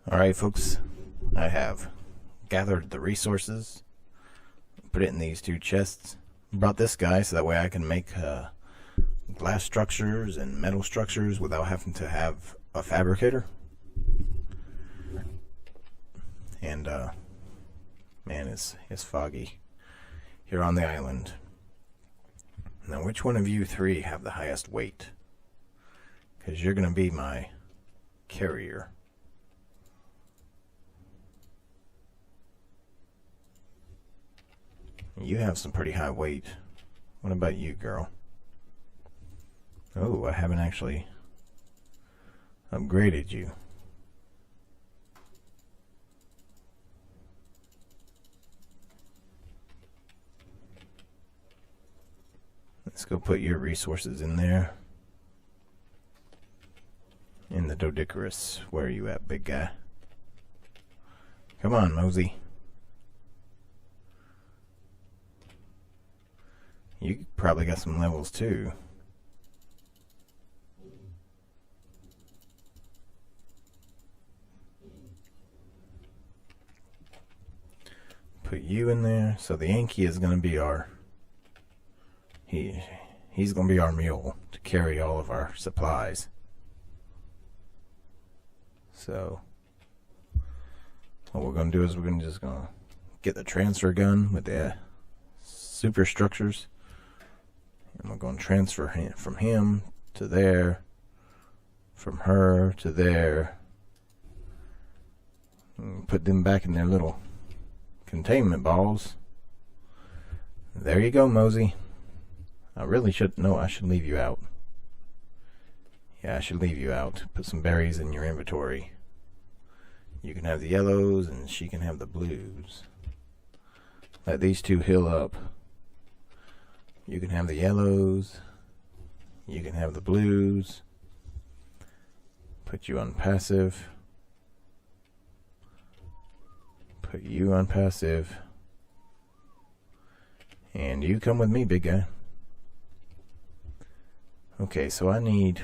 Alright folks, I have gathered the resources, put it in these two chests, brought this guy so that way I can make glass structures and metal structures without having to have a fabricator. And man, it's foggy here on the island. Now which one of you three have the highest weight? Because you're going to be my carrier. You have some pretty high weight. What about you, girl? Oh, I haven't actually upgraded you. Let's go put your resources in there. In the Doedicurus. Where are you at, big guy? Come on, Mosey. You probably got some levels too. Put you in there. So the Yankee is going to be our... He's going to be our mule to carry all of our supplies. So what we're going to do is we're just going to get the transfer gun with the superstructures. And we're going to transfer from him to there, from her to there, and put them back in their little containment balls. There you go, Mosey. I really should, no, I should leave you out. Yeah, I should leave you out. Put some berries in your inventory. You can have the yellows and she can have the blues. Let these two heal up. You can have the yellows. You can have the blues. Put you on passive. Put you on passive. And you come with me, big guy. Okay, so I need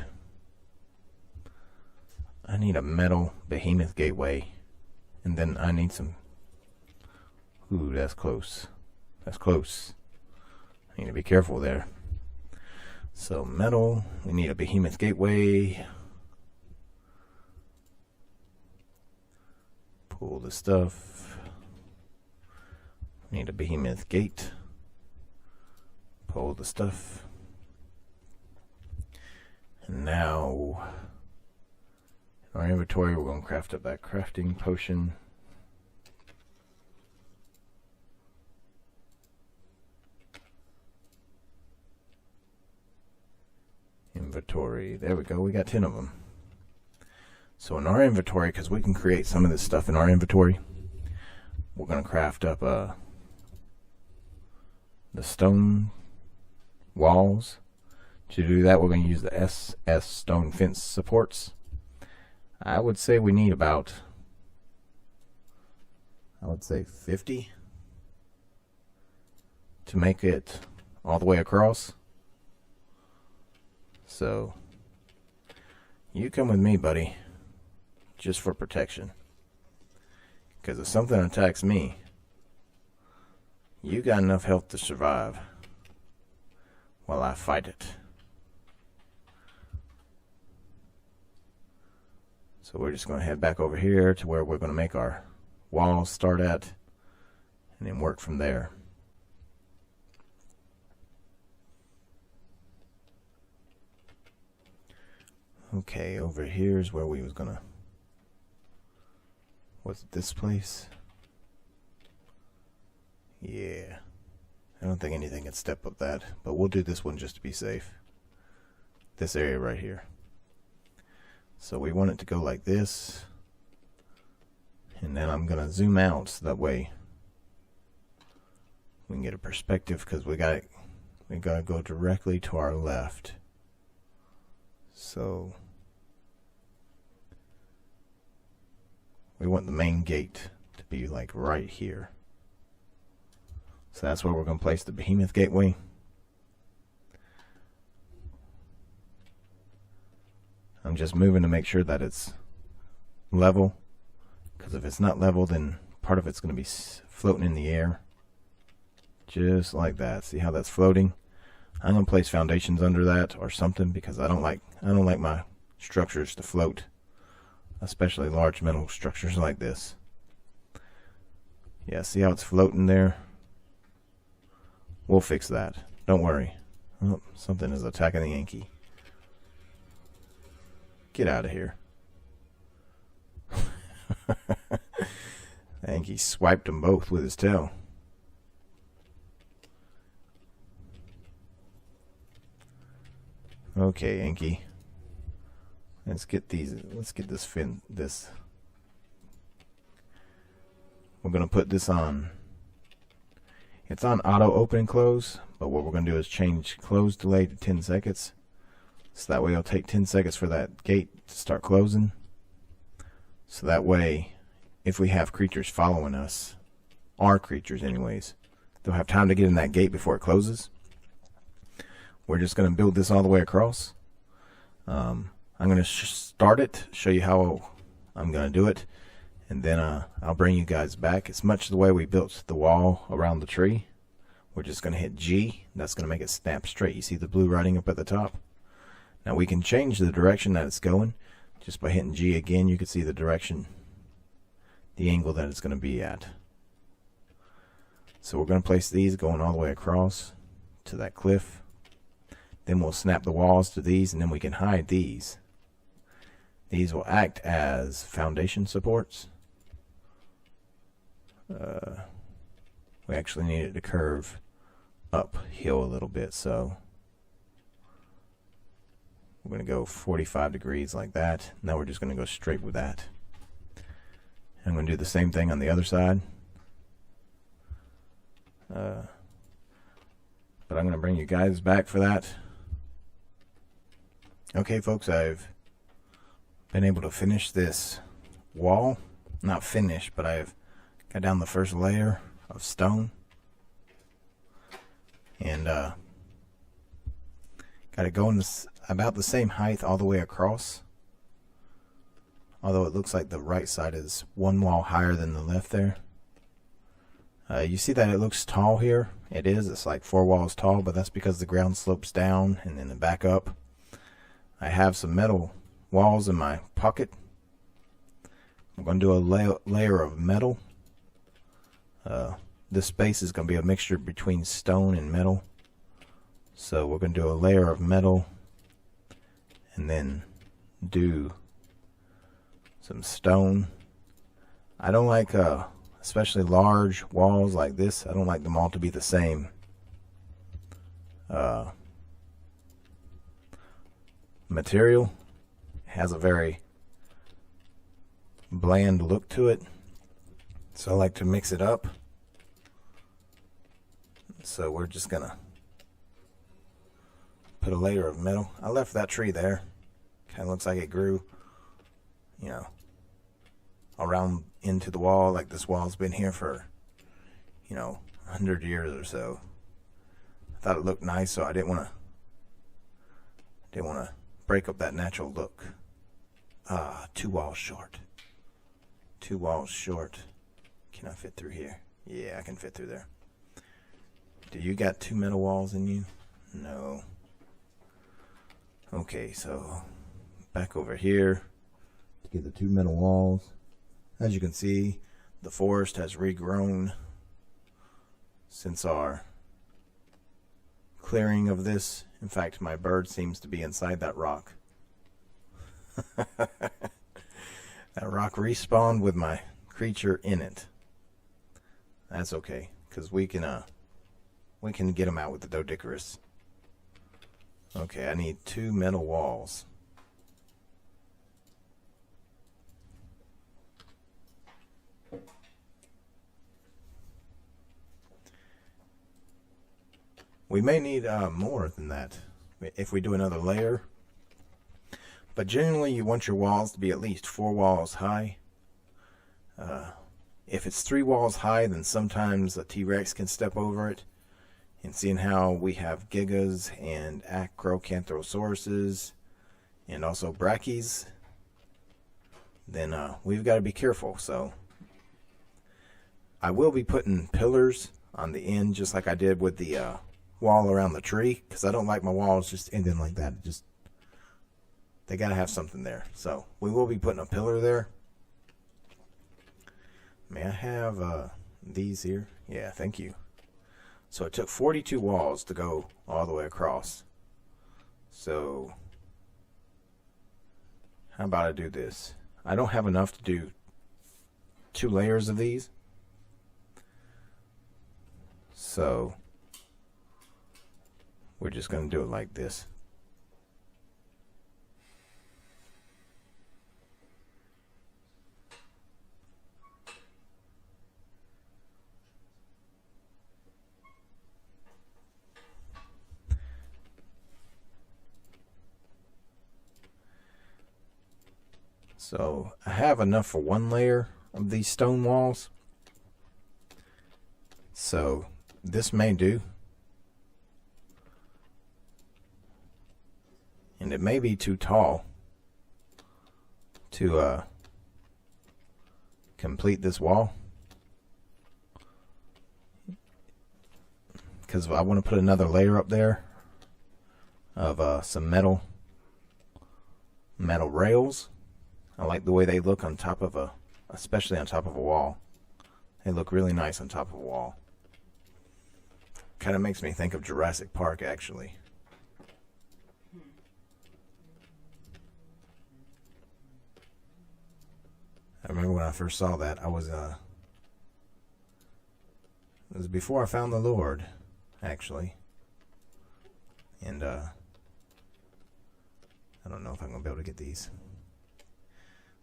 a metal behemoth gateway. And then I need some... Ooh, that's close. That's close. I need to be careful there. So metal, we need a behemoth gateway. Pull the stuff. Need a behemoth gate. Pull the stuff. And now in our inventory we're going to craft up that crafting potion. Inventory. There we go. We got 10 of them. So in our inventory, because we can create some of this stuff in our inventory, we're going to craft up the stone walls. To do that, we're going to use the SS stone fence supports. I would say we need about, 50 to make it all the way across. So you come with me, buddy, just for protection. Because if something attacks me, you got enough health to survive while I fight it. So we're just going to head back over here to where we're going to make our walls start at, and then work from there. Okay, over here is where we was gonna... What's this place? Yeah. I don't think anything can step up that, but we'll do this one just to be safe. This area right here. So we want it to go like this. And then I'm gonna zoom out so that way we can get a perspective, because we gotta go directly to our left. So we want the main gate to be like right here. So that's where we're going to place the behemoth gateway. I'm just moving to make sure that it's level because if it's not level, then part of it's going to be floating in the air. Just like that. See how that's floating? I'm going to place foundations under that or something, because I don't like my structures to float, especially large metal structures like this. Yeah, see how it's floating there? We'll fix that. Don't worry. Oh, something is attacking the Yankee. Get out of here. The Yankee swiped them both with his tail. Okay, Yankee. Let's get this fin. We're gonna put this on. It's on auto open and close, but what we're gonna do is change close delay to 10 seconds. So that way it'll take 10 seconds for that gate to start closing. So that way, if we have creatures following us, our creatures anyways, they'll have time to get in that gate before it closes. We're just going to build this all the way across. I'm going to start it, show you how I'm going to do it, and then I'll bring you guys back. It's much the way we built the wall around the tree. We're just going to hit G. That's going to make it snap straight. You see the blue writing up at the top? Now we can change the direction that it's going. Just by hitting G again, you can see the direction, the angle that it's going to be at. So we're going to place these going all the way across to that cliff. Then we'll snap the walls to these, and then we can hide these. These will act as foundation supports. We actually need it to curve uphill a little bit, so we're going to go 45 degrees like that. Now we're just going to go straight with that. I'm going to do the same thing on the other side. But I'm going to bring you guys back for that. Okay, folks, I've been able to finish this wall. Not finish, but I've got down the first layer of stone. And got it going about the same height all the way across. Although it looks like the right side is one wall higher than the left there. You see that it looks tall here? It is. It's like 4 walls tall, but that's because the ground slopes down and then back up. I have some metal walls in my pocket. I'm going to do a layer of metal. This space is going to be a mixture between stone and metal. So we're going to do a layer of metal and then do some stone. I don't like especially large walls like this. I don't like them all to be the same. Material. It has a very bland look to it, so I like to mix it up. So we're just gonna put a layer of metal. I left that tree there. Kind of looks like it grew, you know, around into the wall. Like this wall's been here for, you know, 100 years or so. I thought it looked nice, so I didn't want to break up that natural look. 2 walls short. 2 walls short. Can I fit through here? Yeah, I can fit through there. Do you got 2 metal walls in you? No. Okay, so back over here to get the 2 metal walls. As you can see, the forest has regrown since our clearing of this. In fact, my bird seems to be inside that rock. That rock respawned with my creature in it. That's okay, because we can get him out with the Doedicurus. Okay, I need 2 metal walls. We may need more than that if we do another layer. But generally you want your walls to be at least 4 walls high. If it's 3 walls high, then sometimes a T-Rex can step over it. And seeing how we have Gigas and Acrocanthrosauruses and also Brachys, then we've got to be careful. So I will be putting pillars on the end, just like I did with the wall around the tree, because I don't like my walls just ending like that. They got to have something there. So we will be putting a pillar there. May I have these here? Yeah, thank you. So it took 42 walls to go all the way across. So how about I do this? I don't have enough to do 2 layers of these. So we're just going to do it like this. So I have enough for 1 layer of these stone walls. So this may do. And it may be too tall to complete this wall, because I want to put another layer up there of some metal rails. I like the way they look on top of especially on top of a wall. They look really nice on top of a wall. Kind of makes me think of Jurassic Park, actually. I remember when I first saw that, it was before I found the Lord, actually. And I don't know if I'm going to be able to get these.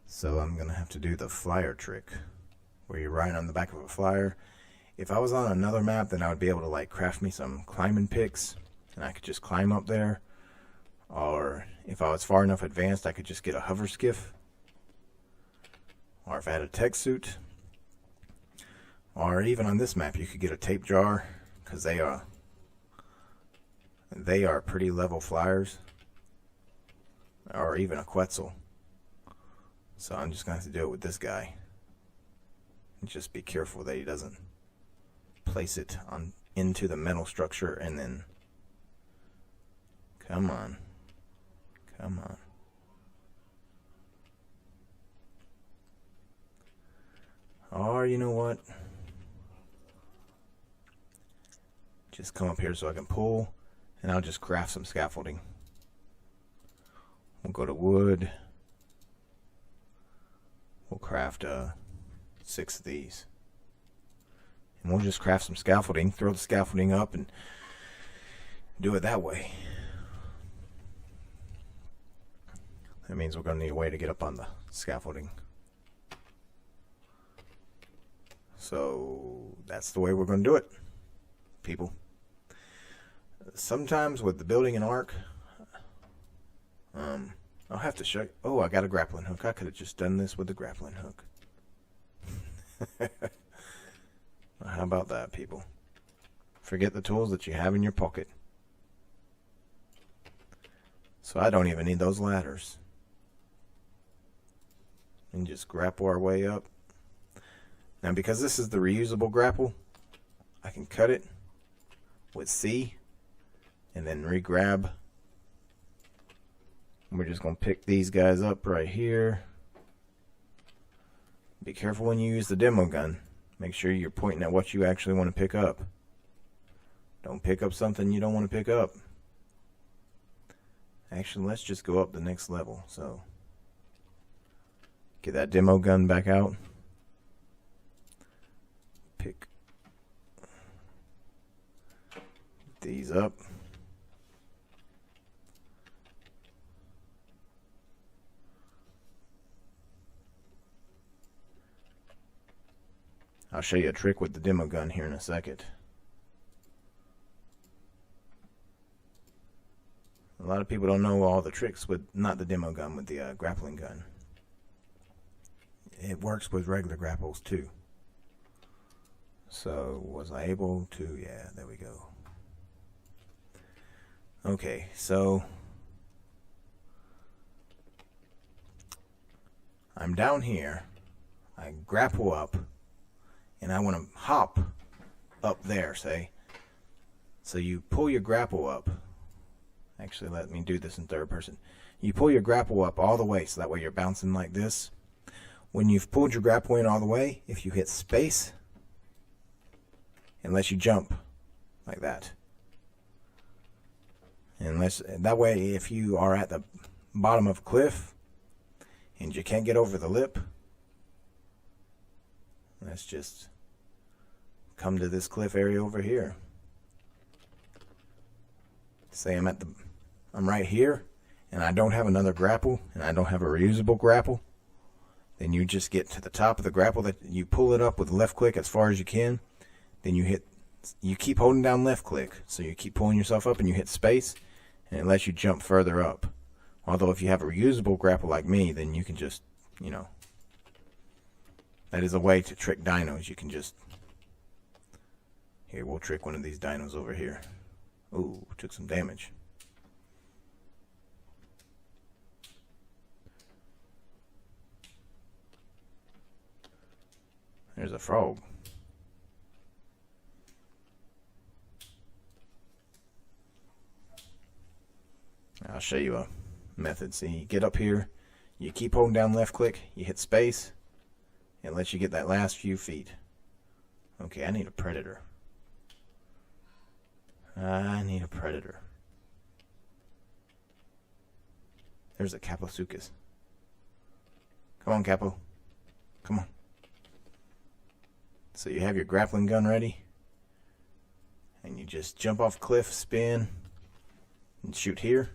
So I'm going to have to do the flyer trick, where you're riding on the back of a flyer. If I was on another map, then I would be able to like craft me some climbing picks, and I could just climb up there. Or if I was far enough advanced, I could just get a hover skiff. Or if I had a tech suit. Or even on this map, you could get a tape jar, because they are pretty level flyers. Or even a Quetzal. So I'm just going to have to do it with this guy. And just be careful that he doesn't place it into the metal structure and then... Come on. Come on. Or you know what? Just come up here so I can pull, and I'll just craft some scaffolding. We'll go to wood. We'll craft 6 of these. And we'll just craft some scaffolding, throw the scaffolding up, and do it that way. That means we're going to need a way to get up on the scaffolding. So that's the way we're going to do it, people. Sometimes with the building an ark, I'll have to show you. Oh, I got a grappling hook. I could have just done this with the grappling hook. How about that, people? Forget the tools that you have in your pocket. So I don't even need those ladders. And just grapple our way up. Now, because this is the reusable grapple, I can cut it with C and then re-grab. We're just going to pick these guys up right here. Be careful when you use the demo gun. Make sure you're pointing at what you actually want to pick up. Don't pick up something you don't want to pick up. Actually, let's just go up the next level. So, get that demo gun back out. Pick these up. I'll show you a trick with the demo gun here in a second. A lot of people don't know all the tricks with, not the demo gun, with the grappling gun. It works with regular grapples too. So, was I able to? Yeah, there we go. Okay, so I'm down here. I grapple up, and I want to hop up there, say. So you pull your grapple up. Actually, let me do this in third person. You pull your grapple up all the way, so that way you're bouncing like this. When you've pulled your grapple in all the way, if you hit space, it lets you jump like that. And that way, if you are at the bottom of a cliff and you can't get over the lip, let's just come to this cliff area over here. Say I'm right here, and I don't have another grapple, and I don't have a reusable grapple. Then you just get to the top of the grapple, that you pull it up with left click as far as you can. Then you keep holding down left click, so you keep pulling yourself up, and you hit space, and it lets you jump further up. Although if you have a reusable grapple like me, then you can just, that is a way to trick dinos. You can just, here, we'll trick one of these dinos over here. Ooh, took some damage. There's a frog. I'll show you a method. See, you get up here, you keep holding down left click, you hit space, it lets you get that last few feet. Okay, I need a predator. There's a Caposuchus. Come on, Capo. Come on. So you have your grappling gun ready, and you just jump off a cliff, spin, and shoot here.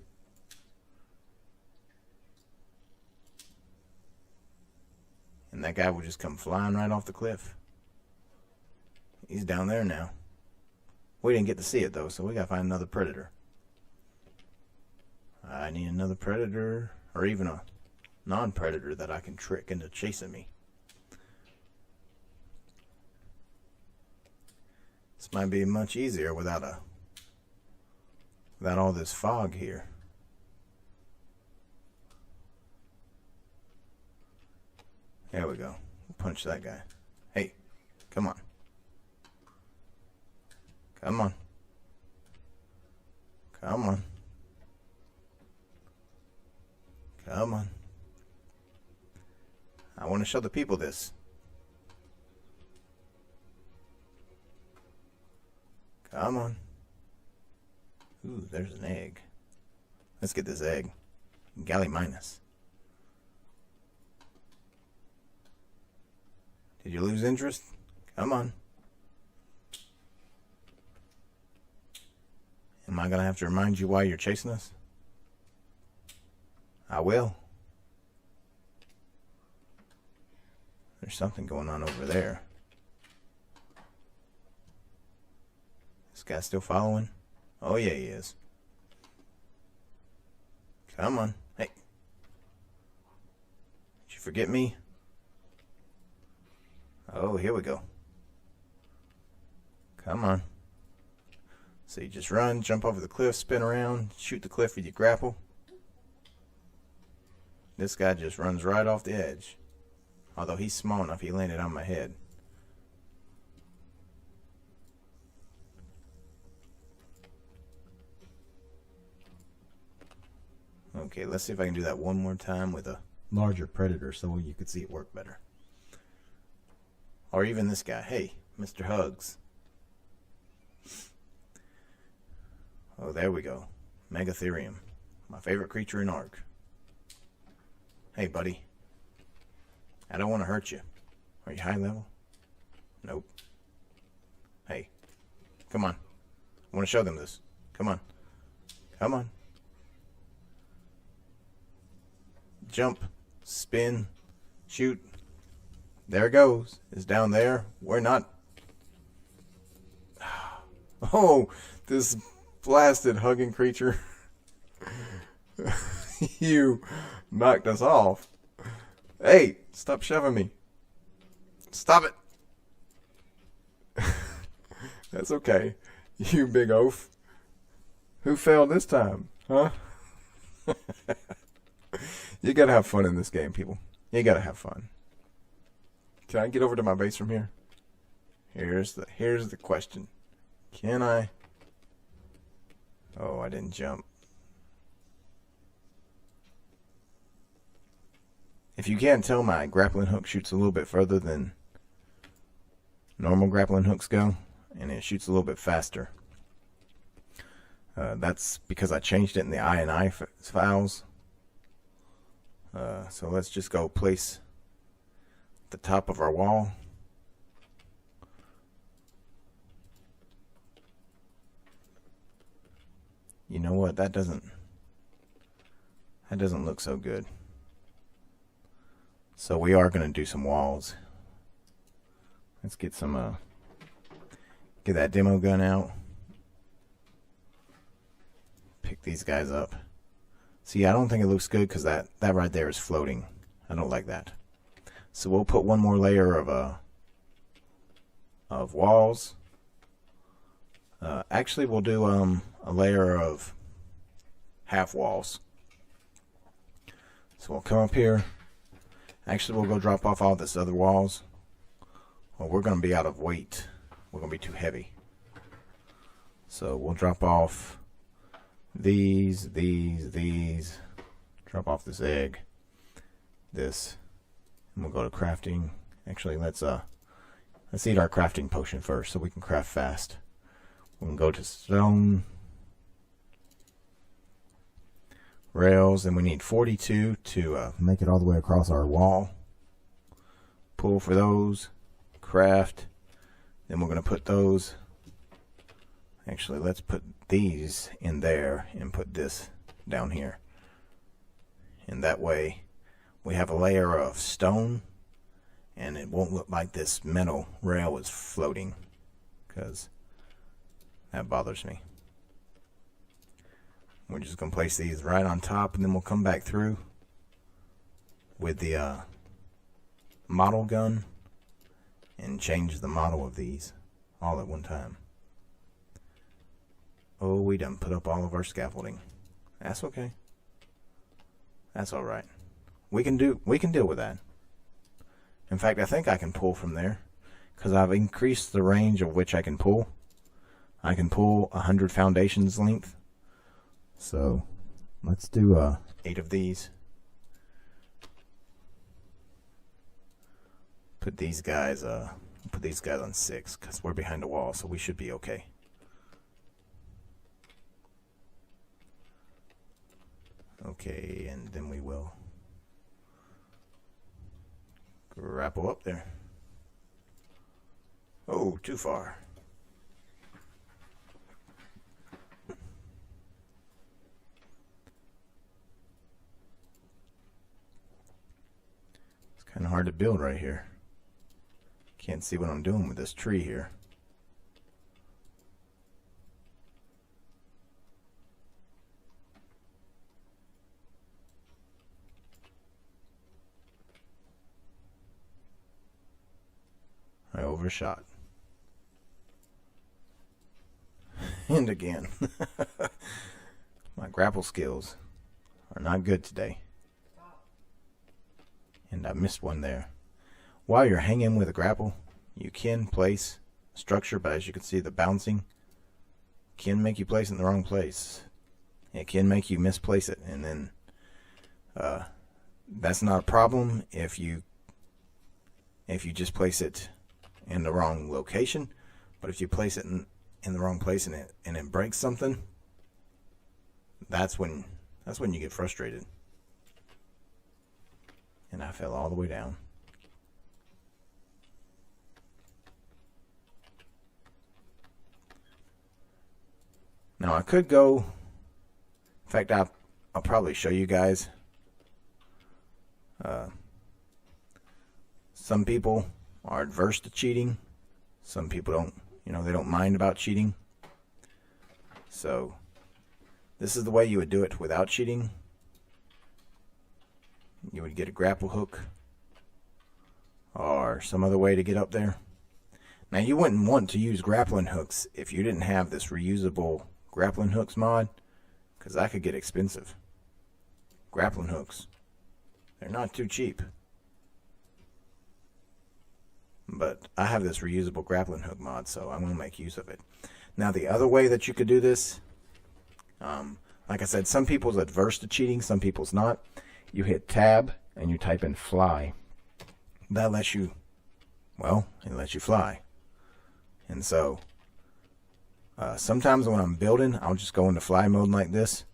And that guy will just come flying right off the cliff. He's down there now. We didn't get to see it though, so we gotta find another predator. I need another predator, or even a non-predator that I can trick into chasing me. This might be much easier without all this fog here. There we go. We'll punch that guy. Hey, come on. Come on. Come on. Come on. I want to show the people this. Come on. Ooh, there's an egg. Let's get this egg. Galley minus. Did you lose interest? Come on. Am I going to have to remind you why you're chasing us? I will. There's something going on over there. This guy's still following? Oh yeah, he is. Come on. Hey. Did you forget me? Oh, here we go. Come on. So you just run, jump over the cliff, spin around, shoot the cliff with your grapple. This guy just runs right off the edge. Although he's small enough, he landed on my head. Okay, let's see if I can do that one more time with a larger predator so you could see it work better. Or even this guy. Hey, Mr. Hugs. Oh, there we go. Megatherium. My favorite creature in Ark. Hey, buddy. I don't want to hurt you. Are you high level? Nope. Hey. Come on. I want to show them this. Come on. Come on. Jump. Spin. Shoot. There it goes. It's down there. We're not... Oh, this blasted hugging creature. You knocked us off. Hey, stop shoving me. Stop it. That's okay. You big oaf. Who fell this time? Huh? You gotta have fun in this game, people. You gotta have fun. Can I get over to my base from here? Here's the question. Can I? Oh, I didn't jump. If you can't tell, my grappling hook shoots a little bit further than normal grappling hooks go, and it shoots a little bit faster. That's because I changed it in the I files. So let's just go place the top of our wall. You know what? That doesn't look so good. So we are going to do some walls. Let's get some get that demo gun out. Pick these guys up. See, I don't think it looks good because that right there is floating. I don't like that. So we'll put one more layer of walls. Actually, we'll do a layer of half walls. So we'll come up here. Actually, we'll go drop off all this other walls. Well, we're going to be out of weight. We're going to be too heavy. So we'll drop off these. Drop off this egg. This. And we'll go to crafting. Actually, let's eat our crafting potion first so we can craft fast. We can go to stone. Rails, and we need 42 to make it all the way across our wall. Pull for those. Craft. Then we're going to put those. Actually, let's put these in there and put this down here. And that way we have a layer of stone and it won't look like this metal rail is floating, because that bothers me. We're just going to place these right on top, and then we'll come back through with the model gun and change the model of these all at one time. Oh, we done put up all of our scaffolding. That's okay. That's all right. We can deal with that. In fact, I think I can pull from there because I've increased the range of which I can pull. I can pull 100 foundations length. So let's do 8 of these. Put these guys on 6 because we're behind a wall, so we should be okay. Okay, and then we will grapple up there. Oh, too far. It's kind of hard to build right here. Can't see what I'm doing with this tree here. I overshot. And again. My grapple skills are not good today. And I missed one there. While you're hanging with a grapple, you can place structure, but as you can see, the bouncing can make you place it in the wrong place. It can make you misplace it, and then that's not a problem if you just place it in the wrong location. But if you place it in the wrong place and it breaks something, that's when you get frustrated. And I fell all the way down. Now I could go, in fact I'll probably show you guys. Some people are adverse to cheating. Some people don't, they don't mind about cheating. So this is the way you would do it without cheating. You would get a grapple hook or some other way to get up there. Now you wouldn't want to use grappling hooks if you didn't have this reusable grappling hooks mod, because that could get expensive. Grappling hooks, they're not too cheap. but I have this reusable grappling hook mod, so I'm going to make use of it. Now, the other way that you could do this, like I said, some people's adverse to cheating, some people's not. You hit tab and you type in fly. That lets you, well, it lets you fly. And so sometimes when I'm building, I'll just go into fly mode like this.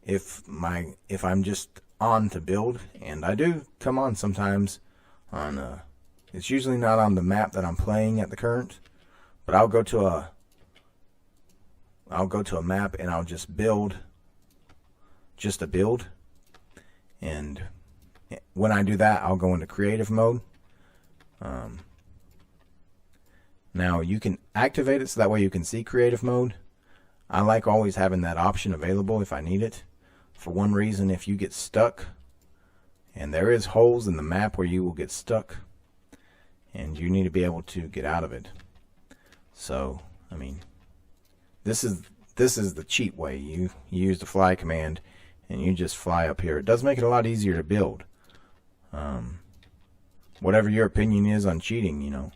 If I'm just on to build, and I do come on sometimes on it's usually not on the map that I'm playing at the current, but I'll go to a map and I'll just build just a build. And when I do that, I'll go into creative mode. Now you can activate it so that way you can see creative mode. I like always having that option available if I need it. For one reason, if you get stuck, and there is holes in the map where you will get stuck, and you need to be able to get out of it. So, I mean, this is the cheat way. You use the fly command and you just fly up here. It does make it a lot easier to build. Whatever your opinion is on cheating, you know.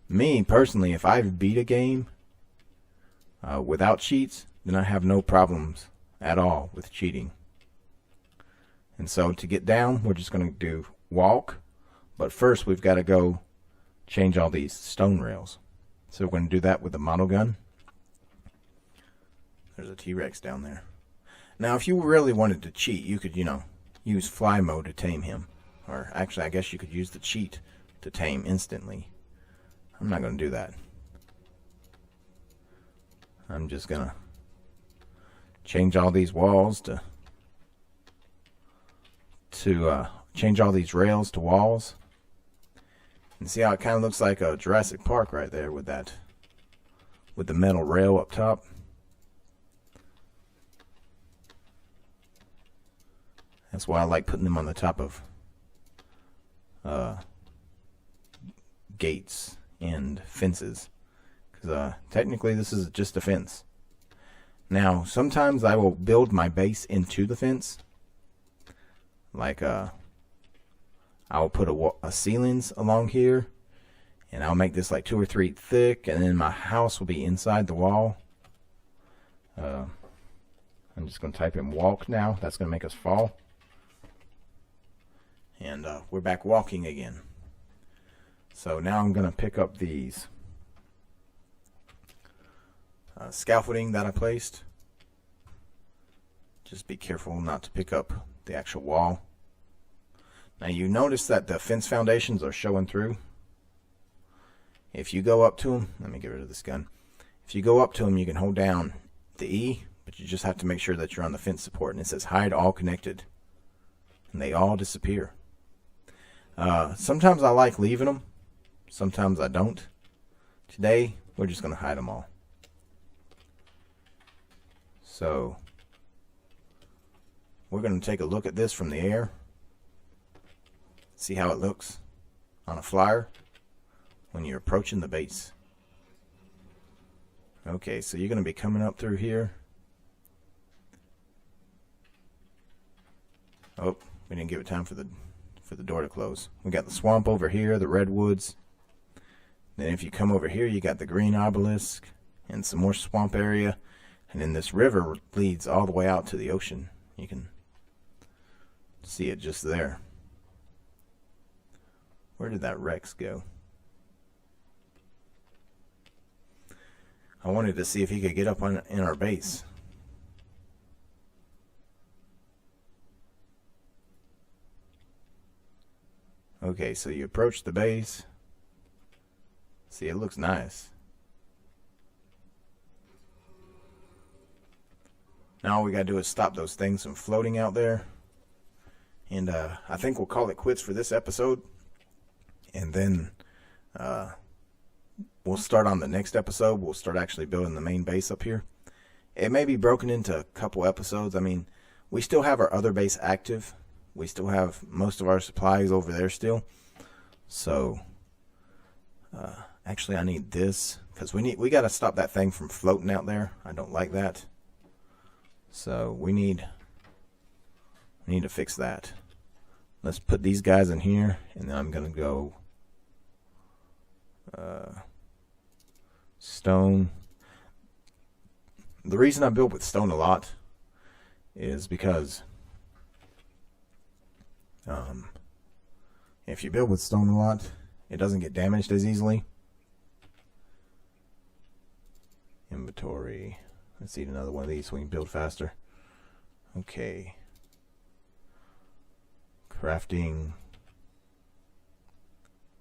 Me, personally, if I beat a game without cheats, then I have no problems at all with cheating. And so to get down, we're just going to do walk. But first, we've got to go change all these stone rails. So we're going to do that with the model gun. There's a T-Rex down there. Now, if you really wanted to cheat, you could, you know, use fly mode to tame him. Or actually, I guess you could use the cheat to tame instantly. I'm not going to do that. I'm just going to change all these walls to change all these rails to walls. And see how it kind of looks like a Jurassic Park right there with that, with the metal rail up top. That's why I like putting them on the top of gates and fences, because technically this is just a fence. Now, sometimes I will build my base into the fence. Like, I'll put a ceilings along here, and I'll make this like 2 or 3 feet thick, and then my house will be inside the wall. I'm just going to type in walk now. That's going to make us fall. And we're back walking again. So now I'm going to pick up these scaffolding that I placed. Just be careful not to pick up the actual wall. Now you notice that the fence foundations are showing through. If you go up to them, let me get rid of this gun. If you go up to them, you can hold down the E, but you just have to make sure that you're on the fence support. And it says hide all connected. And they all disappear. Sometimes I like leaving them. Sometimes I don't. Today, we're just going to hide them all. So, we're going to take a look at this from the air. See how it looks on a flyer when you're approaching the base. Okay, so you're going to be coming up through here. Oh, we didn't give it time for the door to close. We got the swamp over here, the redwoods. Then if you come over here, you got the green obelisk and some more swamp area. And then this river leads all the way out to the ocean. You can see it just there. Where did that Rex go? I wanted to see if he could get up in our base. Okay, so you approach the base. See, it looks nice. Now all we gotta do is stop those things from floating out there. And I think we'll call it quits for this episode. And then we'll start on the next episode. We'll start actually building the main base up here. It may be broken into a couple episodes. I mean, we still have our other base active. We still have most of our supplies over there still. So, actually I need this, because we got to stop that thing from floating out there. I don't like that. So we need to fix that. Let's put these guys in here, and then I'm going to go Stone. The reason I build with stone a lot is because if you build with stone a lot, it doesn't get damaged as easily. Inventory. Let's eat another one of these so we can build faster. Okay. Crafting.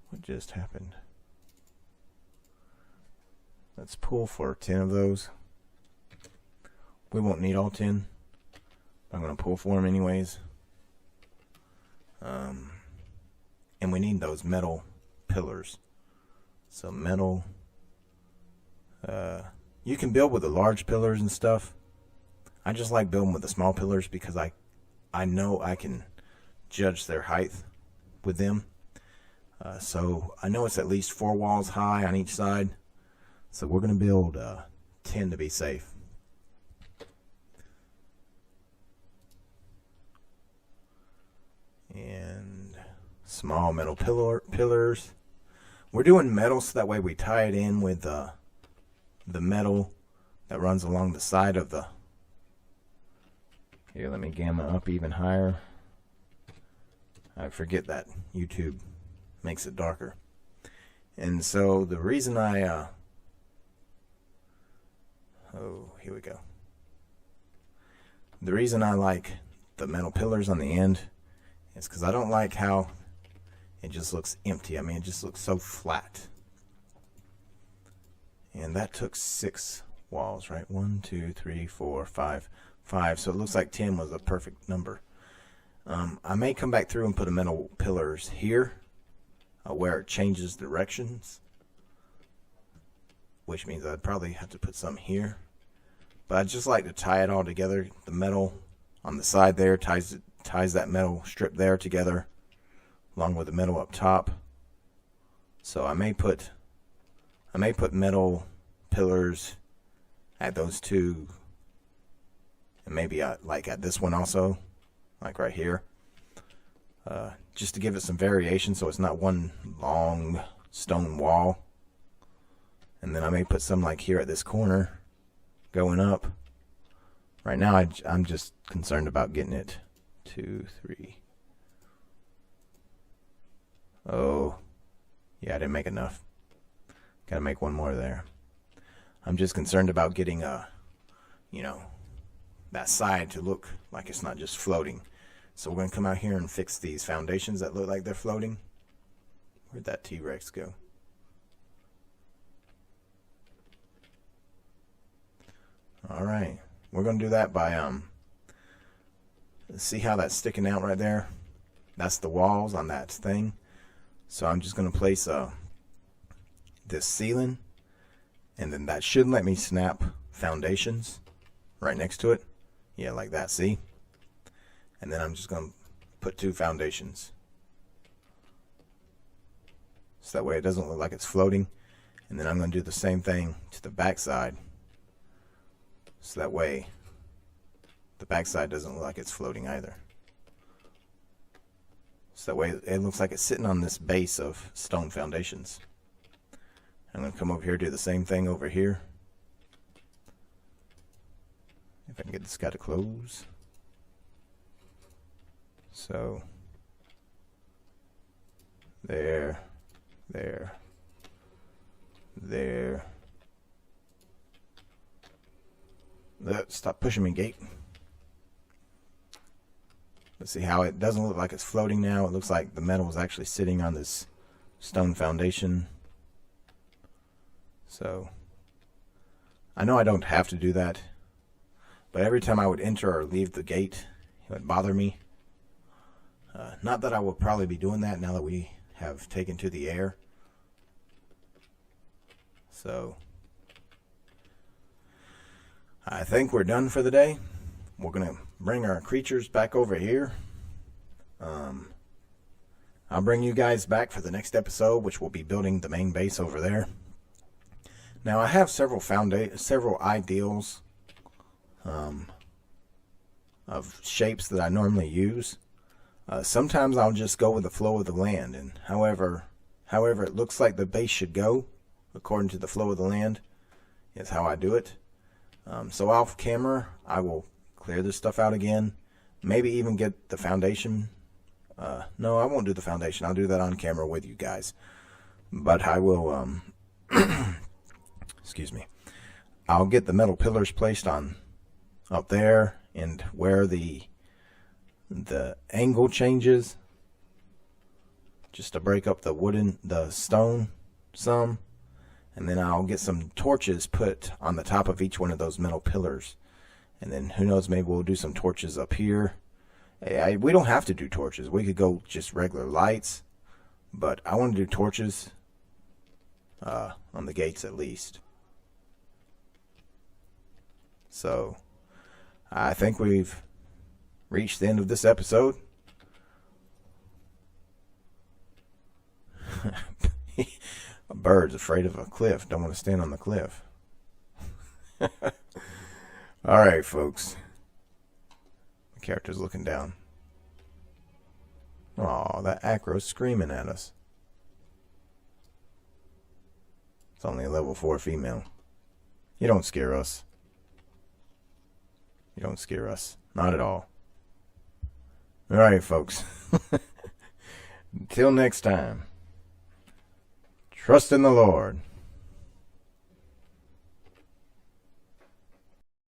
What just happened? Let's pull for 10 of those. We won't need all 10. But I'm going to pull for them anyways. And we need those metal pillars. So metal. You can build with the large pillars and stuff. I just like building with the small pillars because I know I can judge their height with them. So I know it's at least 4 walls high on each side. So we're going to build 10 to be safe. And small metal pillars. We're doing metal so that way we tie it in with the metal that runs along the side of the... Here, let me gamma up even higher. I forget that YouTube makes it darker. And so the reason I... oh, here we go. The reason I like the metal pillars on the end is because I don't like how it just looks empty. I mean, it just looks so flat. And that took 6 walls, right? 1, 2, 3, 4, 5. 5. So it looks like 10 was a perfect number. I may come back through and put a metal pillars here where it changes directions, which means I'd probably have to put some here. But I'd just like to tie it all together. The metal on the side there ties that metal strip there together along with the metal up top. So I may put metal pillars at those two, and maybe like at this one also, like right here, just to give it some variation so it's not one long stone wall. And then I may put some like here at this corner going up. Right now I'm just concerned about getting it 2, 3. Oh, yeah, I didn't make enough. Gotta make one more there. I'm just concerned about getting that side to look like it's not just floating. So we're gonna come out here and fix these foundations that look like they're floating. Where'd that T-Rex go? Alright, we're gonna do that by see how that's sticking out right there? That's the walls on that thing. So I'm just gonna place this ceiling, and then that should let me snap foundations right next to it. Yeah, like that, see? And then I'm just gonna put 2 foundations. So that way it doesn't look like it's floating. And then I'm gonna do the same thing to the back side. So that way the back side doesn't look like it's floating either. So that way it looks like it's sitting on this base of stone foundations. I'm going to come over here, do the same thing over here. If I can get this guy to close. So, there. Stop pushing me, gate. Let's see how it doesn't look like it's floating now. It looks like the metal is actually sitting on this stone foundation. So, I know I don't have to do that, but every time I would enter or leave the gate, it would bother me. Not that I will probably be doing that now that we have taken to the air. So, I think we're done for the day. We're going to bring our creatures back over here. I'll bring you guys back for the next episode, which will be building the main base over there. Now, I have several ideals of shapes that I normally use. Sometimes I'll just go with the flow of the land, and however however it looks like the base should go, according to the flow of the land, is how I do it. So off camera, I will clear this stuff out again. Maybe even get the foundation. No, I won't do the foundation. I'll do that on camera with you guys. But I will, excuse me. I'll get the metal pillars placed on up there, and where the angle changes, just to break up the stone some. And then I'll get some torches put on the top of each one of those metal pillars. And then who knows, maybe we'll do some torches up here. We don't have to do torches. We could go just regular lights. But I want to do torches on the gates at least. So I think we've reached the end of this episode. A bird's afraid of a cliff. Don't want to stand on the cliff. Alright, folks. The character's looking down. Aw, that acro's screaming at us. It's only a level 4 female. You don't scare us. You don't scare us. Not at all. Alright, folks. Until next time. Trust in the Lord.